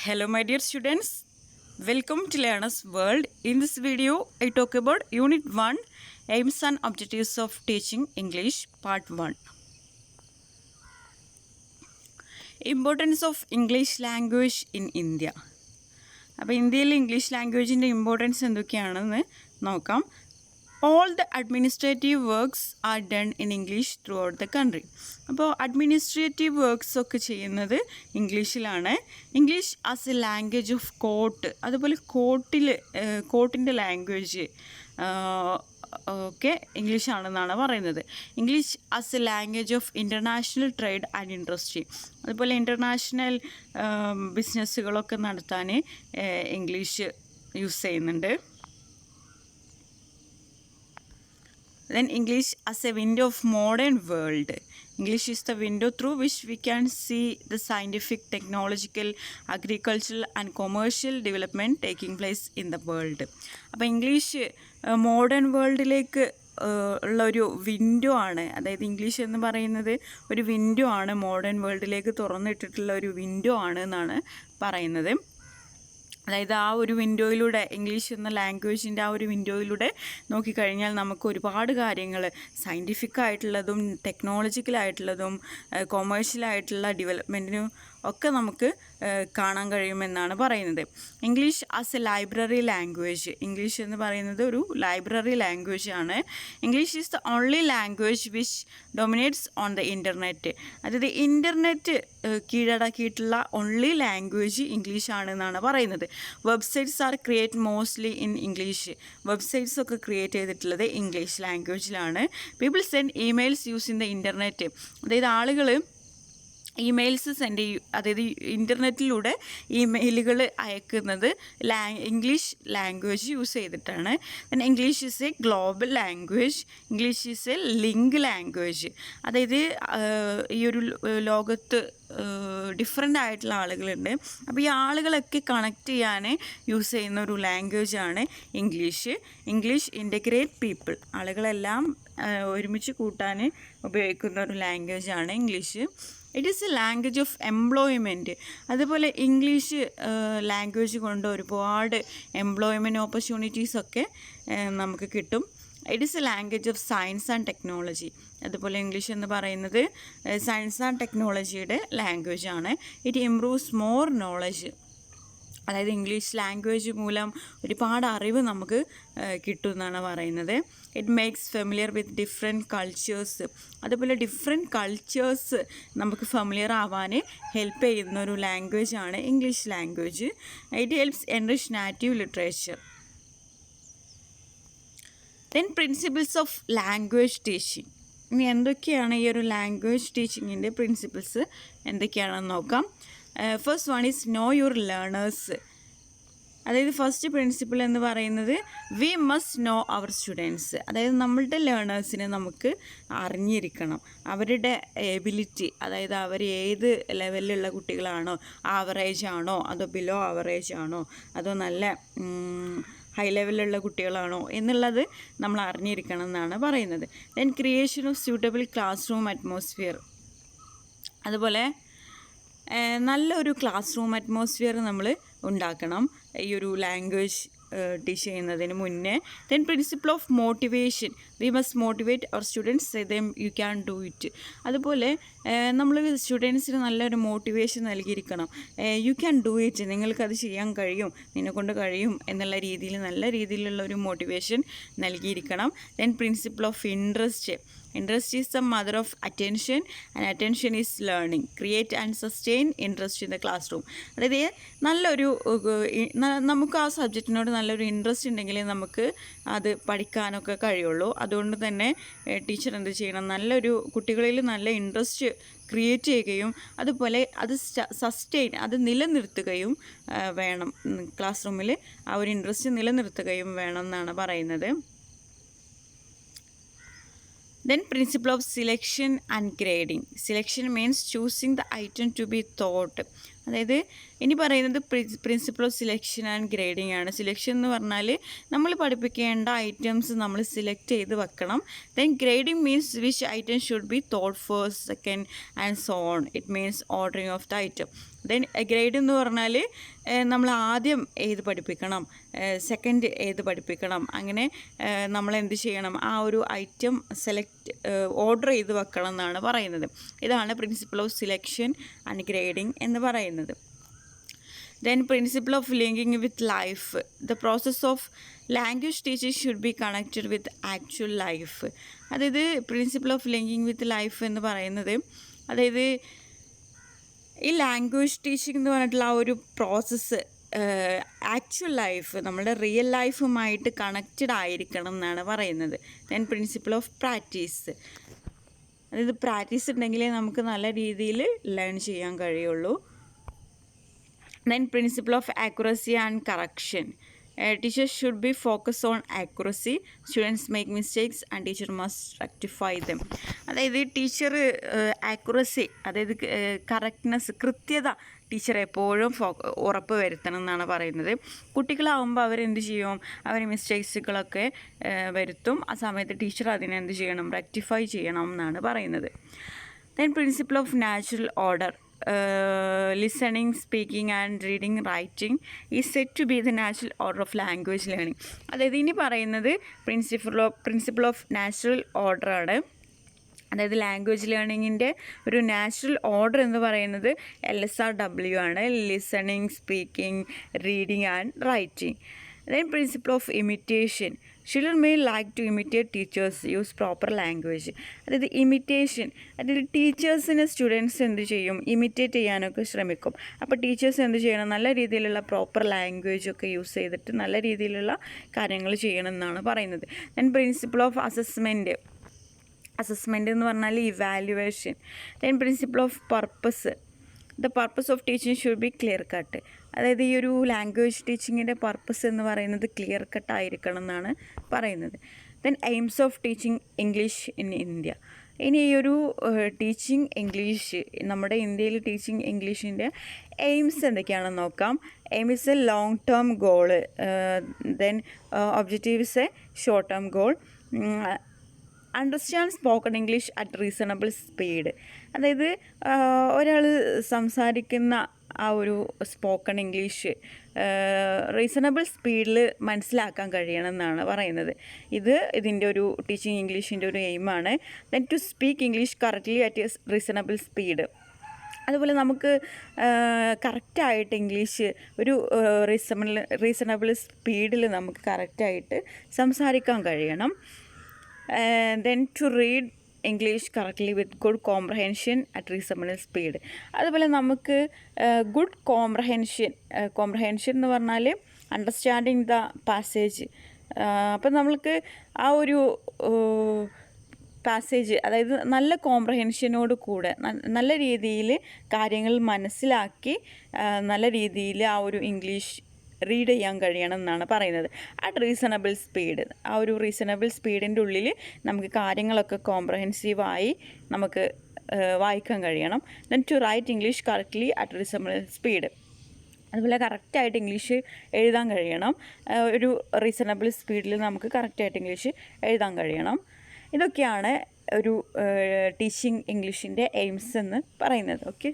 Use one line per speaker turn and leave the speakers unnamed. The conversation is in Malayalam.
Hello my dear students, welcome to Learner's World. In this video, I talk about Unit 1, Aims and Objectives of Teaching English, Part 1. Importance of English language in India. അപ്പോൾ ഇന്ത്യയിൽ ഇംഗ്ലീഷ് ലാംഗ്വേജിൻ്റെ ഇമ്പോർട്ടൻസ് എന്തൊക്കെയാണെന്ന് നോക്കാം. All the administrative works are done in English throughout the country. അപ്പോൾ അഡ്മിനിസ്ട്രേറ്റീവ് വർക്ക്സ് ഒക്കെ ചെയ്യുന്നത് ഇംഗ്ലീഷിലാണ്. English as A language of court, അതുപോലെ കോർട്ടിൻ്റെ ലാംഗ്വേജ് ഒക്കെ ഇംഗ്ലീഷാണെന്നാണ് പറയുന്നത്. English as A language of international trade and industry, അതുപോലെ ഇൻ്റർനാഷണൽ ബിസിനസ്സുകളൊക്കെ നടത്താൻ ഇംഗ്ലീഷ് യൂസ് ചെയ്യുന്നുണ്ട്. Then English as a window of modern world. English is the window through which we can see the scientific, technological, agricultural and commercial development taking place in the world. അപ്പോൾ ഇംഗ്ലീഷ് മോഡേൺ വേൾഡിലേക്ക് ഉള്ളൊരു വിൻഡോ ആണ്. അതായത് ഇംഗ്ലീഷ് എന്ന് പറയുന്നത് ഒരു വിൻഡോ ആണ്, മോഡേൺ വേൾഡിലേക്ക് തുറന്നിട്ടിട്ടുള്ള ഒരു വിൻഡോ ആണ് എന്നാണ് പറയുന്നത്. അതായത് ആ ഒരു വിൻഡോയിലൂടെ, ഇംഗ്ലീഷ് എന്ന ലാംഗ്വേജിൻ്റെ ആ ഒരു വിൻഡോയിലൂടെ നോക്കിക്കഴിഞ്ഞാൽ നമുക്ക് ഒരുപാട് കാര്യങ്ങൾ, സയൻറ്റിഫിക് ആയിട്ടുള്ളതും ടെക്നോളജിക്കലായിട്ടുള്ളതും കൊമേഴ്ഷ്യലായിട്ടുള്ള ഡെവലപ്മെൻറ്റിനും ഒക്കെ നമുക്ക് കാണാൻ കഴിയുമെന്നാണ് പറയുന്നത്. English as a library language. English എന്ന് പറയുന്നത് ഒരു ലൈബ്രറി ലാംഗ്വേജ് ആണ്. English is the only language which dominates on the internet. അതായത് ഇൻ്റർനെറ്റ് കീഴടക്കിയിട്ടുള്ള ഓൺലി ലാംഗ്വേജ് ഇംഗ്ലീഷ് ആണെന്നാണ് പറയുന്നത്. Websites are create mostly in English. Websites ഒക്കെ ക്രിയേറ്റ് ചെയ്തിട്ടുള്ളത് ഇംഗ്ലീഷ് ലാംഗ്വേജിലാണ്. People send emails use in the internet. അതായത് ആളുകൾ ഇമെയിൽസ് സെൻഡ് ചെയ്യും, അതായത് ഇൻ്റർനെറ്റിലൂടെ ഇമെയിലുകൾ അയക്കുന്നത് ഇംഗ്ലീഷ് ലാംഗ്വേജ് യൂസ് ചെയ്തിട്ടാണ്. Then English is A global language. English is A link language. അതായത് ഈ ഒരു ലോകത്ത് ഡിഫറെൻ്റ് ആയിട്ടുള്ള ആളുകളുണ്ട്. അപ്പോൾ ഈ ആളുകളൊക്കെ കണക്ട് ചെയ്യാൻ യൂസ് ചെയ്യുന്ന ഒരു ലാംഗ്വേജാണ് ഇംഗ്ലീഷ്. ഇംഗ്ലീഷ് ഇൻ്റഗ്രേറ്റ് പീപ്പിൾ, ആളുകളെല്ലാം ഒരുമിച്ച് കൂട്ടാൻ ഉപയോഗിക്കുന്ന ഒരു ലാംഗ്വേജാണ് English. It is A language of employment. അതുപോലെ ഇംഗ്ലീഷ് ലാംഗ്വേജ് കൊണ്ട് ഒരുപാട് എംപ്ലോയ്മെൻറ്റ് ഓപ്പർച്യൂണിറ്റീസൊക്കെ നമുക്ക് കിട്ടും. It is A language of science and technology. അതുപോലെ ഇംഗ്ലീഷ് എന്ന് പറയുന്നത് സയൻസ് ആൻഡ് ടെക്നോളജിയുടെ ലാംഗ്വേജാണ്. It improves more knowledge. അതായത് ഇംഗ്ലീഷ് ലാംഗ്വേജ് മൂലം ഒരുപാട് അറിവ് നമുക്ക് കിട്ടുമെന്നാണ് പറയുന്നത്. It makes familiar with different cultures. അതുപോലെ ഡിഫറെൻറ്റ് കൾച്ചേഴ്സ് നമുക്ക് ഫെമിലിയർ ആവാൻ ഹെൽപ്പ് ചെയ്യുന്ന ഒരു ലാംഗ്വേജാണ് English language. It helps enrich native literature. Then principles of language teaching. ഇനി എന്തൊക്കെയാണ് ഈ ഒരു ലാംഗ്വേജ് ടീച്ചിങ്ങിൻ്റെ പ്രിൻസിപ്പിൾസ് എന്തൊക്കെയാണെന്ന് നോക്കാം. First one is know your learners. അതായത് ഫസ്റ്റ് പ്രിൻസിപ്പിൾ എന്ന് പറയുന്നത് we must know our students. അതായത് നമ്മളുടെ ലേണേഴ്സിനെ നമുക്ക് അറിഞ്ഞിരിക്കണം, അവരുടെ എബിലിറ്റി. അതായത് അവർ ഏത് ലെവലിലുള്ള കുട്ടികളാണോ, ആവറേജ് ആണോ അതോ ബിലോ ആവറേജ് ആണോ അതോ നല്ല ഹൈ ലെവലിലുള്ള കുട്ടികളാണോ എന്നുള്ളത് നമ്മൾ അറിഞ്ഞിരിക്കണം എന്നാണ് പറയുന്നത്. Then creation of suitable class room atmosphere. അതുപോലെ നല്ലൊരു ക്ലാസ് റൂം അറ്റ്മോസ്ഫിയർ നമ്മൾ ഉണ്ടാക്കണം ഈ ഒരു ലാംഗ്വേജ് ടീച്ച് ചെയ്യുന്നതിന് മുന്നേ. Then principle of motivation. We must motivate our students, say them you can do it. അതുപോലെ നമ്മൾ സ്റ്റുഡൻസിന് നല്ലൊരു മോട്ടിവേഷൻ നൽകിയിരിക്കണം. യു ക്യാൻ ഡു ഇറ്റ്, നിങ്ങൾക്കത് ചെയ്യാൻ കഴിയും, നിന്നെക്കൊണ്ട് കഴിയും എന്നുള്ള രീതിയിൽ നല്ല രീതിയിലുള്ള ഒരു മോട്ടിവേഷൻ നൽകിയിരിക്കണം. Then principle of interest. Interest is the mother of attention and attention is learning. Create and sustain interest in the classroom. അതായത് നല്ലൊരു നമുക്ക് ആ സബ്ജക്റ്റിനോട് നല്ലൊരു ഇൻട്രസ്റ്റ് ഉണ്ടെങ്കിൽ നമുക്ക് അത് പഠിക്കാനൊക്കെ കഴിയുള്ളൂ. അതുകൊണ്ട് തന്നെ ടീച്ചർ എന്ത് ചെയ്യണം, നല്ലൊരു കുട്ടികളിൽ നല്ല ഇൻട്രസ്റ്റ് ക്രിയേറ്റ് ചെയ്യുകയും അതുപോലെ അത് സസ്റ്റെയിൻ, അത് നിലനിർത്തുകയും വേണം. ക്ലാസ് റൂമിൽ ആ ഒരു ഇൻട്രസ്റ്റ് നിലനിർത്തുകയും വേണം എന്നാണ് പറയുന്നത്. Then principle of selection and grading. Selection means choosing the item to be taught. അതായത് ഇനി പറയുന്നത് principle of selection and grading ആണ്. സെലക്ഷൻ എന്ന് പറഞ്ഞാൽ നമ്മൾ പഠിപ്പിക്കേണ്ട ഐറ്റംസ് നമ്മൾ സെലക്ട് ചെയ്ത് വെക്കണം. Then grading means which item should be thought first, second and so on. It means ordering of the item. Then grade എന്ന് പറഞ്ഞാൽ നമ്മൾ ആദ്യം ഏത് പഠിപ്പിക്കണം, സെക്കൻഡ് ഏത് പഠിപ്പിക്കണം, അങ്ങനെ നമ്മൾ എന്ത് ചെയ്യണം, ആ ഒരു ഐറ്റം ഓർഡർ ചെയ്ത് വെക്കണം എന്നാണ് പറയുന്നത്. ഇതാണ് principle of selection and grading എന്ന് പറയുന്നത്. Then principle of linking with life. The process of language teaching should be connected with actual life. അതായത് principle of linking with life എന്ന് പറയുന്നത്, അതായത് ഈ ലാംഗ്വേജ് ടീച്ചിങ് എന്ന് പറഞ്ഞിട്ടുള്ള ആ ഒരു പ്രോസസ്സ് ആക്ച്വൽ ലൈഫ്, നമ്മുടെ റിയൽ ലൈഫുമായിട്ട് കണക്റ്റഡ് ആയിരിക്കണം എന്നാണ് പറയുന്നത്. ദെൻ പ്രിൻസിപ്പിൾ ഓഫ് പ്രാക്ടീസ്, അതായത് പ്രാക്ടീസ് ഉണ്ടെങ്കിലേ നമുക്ക് നല്ല രീതിയിൽ ലേൺ ചെയ്യാൻ കഴിയുള്ളൂ. Then principle of accuracy and correction. Teachers should be focused on accuracy. Students make mistakes and teacher must rectify them. അതായത് ടീച്ചർ ആക്യുറസി, അതായത് കറക്റ്റ്നെസ്, കൃത്യത ടീച്ചർ എപ്പോഴും ഉറപ്പ് വരുത്തണം എന്നാണ് പറയുന്നത്. കുട്ടികളാവുമ്പോൾ അവരെന്ത് ചെയ്യും, അവർ മിസ്റ്റേക്സുകളൊക്കെ വരുത്തും. ആ സമയത്ത് ടീച്ചർ അതിനെന്ത് ചെയ്യണം, റെക്ടിഫൈ ചെയ്യണം എന്നാണ് പറയുന്നത്. Then principle of natural order. Listening, speaking and reading, writing is said to be the natural order of language learning. അതായത് ഇനി പറയുന്നത് പ്രിൻസിപ്പിൾ ഓഫ് നാച്ചുറൽ ഓർഡർ ആണ്. അതായത് ലാംഗ്വേജ് ലേണിങ്ങിൻ്റെ ഒരു നാച്ചുറൽ ഓർഡർ എന്ന് പറയുന്നത് LSRW ആണ്. Listening, speaking, reading and writing. Then principle of imitation. Children may like to imitate teachers, use proper language. അതായത് ഇമിറ്റേഷൻ, അതായത് ടീച്ചേഴ്സിനെ സ്റ്റുഡൻസ് എന്ത് ചെയ്യും, ഇമിറ്റേറ്റ് ചെയ്യാനൊക്കെ ശ്രമിക്കും. അപ്പോൾ ടീച്ചേഴ്സ് എന്ത് ചെയ്യണം, നല്ല രീതിയിലുള്ള പ്രോപ്പർ ലാംഗ്വേജൊക്കെ യൂസ് ചെയ്തിട്ട് നല്ല രീതിയിലുള്ള കാര്യങ്ങൾ ചെയ്യണം എന്നാണ് പറയുന്നത്. ദെൻ പ്രിൻസിപ്പിൾ ഓഫ് അസസ്മെൻറ്റ് എന്ന് പറഞ്ഞാൽ evaluation. Then principle of purpose. The purpose of teaching should be clear cut. അതായത് ഈ ഒരു ലാംഗ്വേജ് ടീച്ചിങ്ങിൻ്റെ പർപ്പസ് എന്ന് പറയുന്നത് ക്ലിയർ കട്ട് ആയിരിക്കണം എന്നാണ് പറയുന്നത്. Then aims of teaching English in India. ഇനി ഈ ഒരു ടീച്ചിങ് ഇംഗ്ലീഷ്, നമ്മുടെ ഇന്ത്യയിൽ ടീച്ചിങ് ഇംഗ്ലീഷിൻ്റെ എയിംസ് എന്തൊക്കെയാണെന്ന് നോക്കാം. Aim is A long term goal. Then objective is A short term goal. Understand spoken English at reasonable speed. അതായത് ഒരാൾ സംസാരിക്കുന്ന ആ ഒരു സ്പോക്കൺ ഇംഗ്ലീഷ് റീസണബിൾ സ്പീഡിൽ മനസ്സിലാക്കാൻ കഴിയണം എന്നാണ് പറയുന്നത്. ഇതിൻ്റെ ഒരു ടീച്ചിങ് ഇംഗ്ലീഷിൻ്റെ ഒരു എയിമാണ്. Then to speak English correctly at a reasonable speed. അതുപോലെ നമുക്ക് കറക്റ്റായിട്ട് ഇംഗ്ലീഷ് ഒരു റീസണബിൾ സ്പീഡിൽ നമുക്ക് കറക്റ്റായിട്ട് സംസാരിക്കാൻ കഴിയണം. Then to read English correctly with good comprehension at reasonable speed. അതുപോലെ നമുക്ക് ഗുഡ് കോംപ്രഹെൻഷൻ എന്ന് പറഞ്ഞാൽ അണ്ടർസ്റ്റാൻഡിങ് ദ പാസേജ്. അപ്പം നമ്മൾക്ക് ആ ഒരു പാസേജ്, അതായത് നല്ല കോംപ്രഹെൻഷനോട് കൂടെ നല്ല രീതിയിൽ കാര്യങ്ങൾ മനസ്സിലാക്കി നല്ല രീതിയിൽ ആ ഒരു ഇംഗ്ലീഷ് റീഡ് ചെയ്യാൻ കഴിയണം എന്നാണ് പറയുന്നത്. അറ്റ് റീസണബിൾ സ്പീഡ്, ആ ഒരു റീസണബിൾ സ്പീഡിൻ്റെ ഉള്ളിൽ നമുക്ക് കാര്യങ്ങളൊക്കെ കോംപ്രഹെൻസീവായി നമുക്ക് വായിക്കാൻ കഴിയണം. Then to write English correctly at reasonable speed. അതുപോലെ കറക്റ്റായിട്ട് ഇംഗ്ലീഷ് എഴുതാൻ കഴിയണം. ഒരു റീസണബിൾ സ്പീഡിൽ നമുക്ക് കറക്റ്റായിട്ട് ഇംഗ്ലീഷ് എഴുതാൻ കഴിയണം. ഇതൊക്കെയാണ് ഒരു ടീച്ചിങ് ഇംഗ്ലീഷിൻ്റെ എയിംസ് എന്ന് പറയുന്നത്. ഓക്കെ.